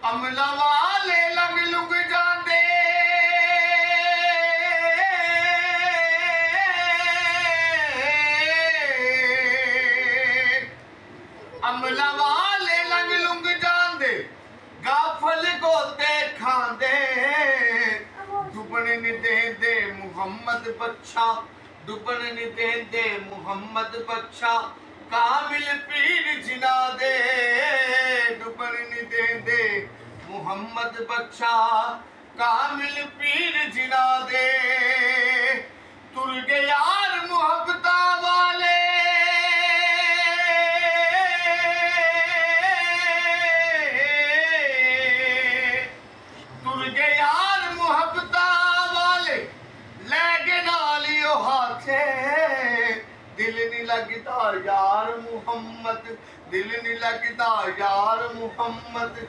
अमला वाले लंग लुंग जांदे अमला वाले लंग लुंग जांदे गाफल गोते खांदे डुबन नहीं देंदे मुहम्मद बख्शा डुबन नहीं देंदे मुहम्मद बख्शा कामिल पीर जिना दे डुबन नहीं देंदे मुहम्मद बख्शा कामिल पीर जिना दे तुर गए यार मुहब्बता वाले तुर गए यार मुहब्बता वाले लैगे नालियो हाथे दिल नहीं लगता यार मुहम्मद दिल नहीं लगता यार मुहम्मद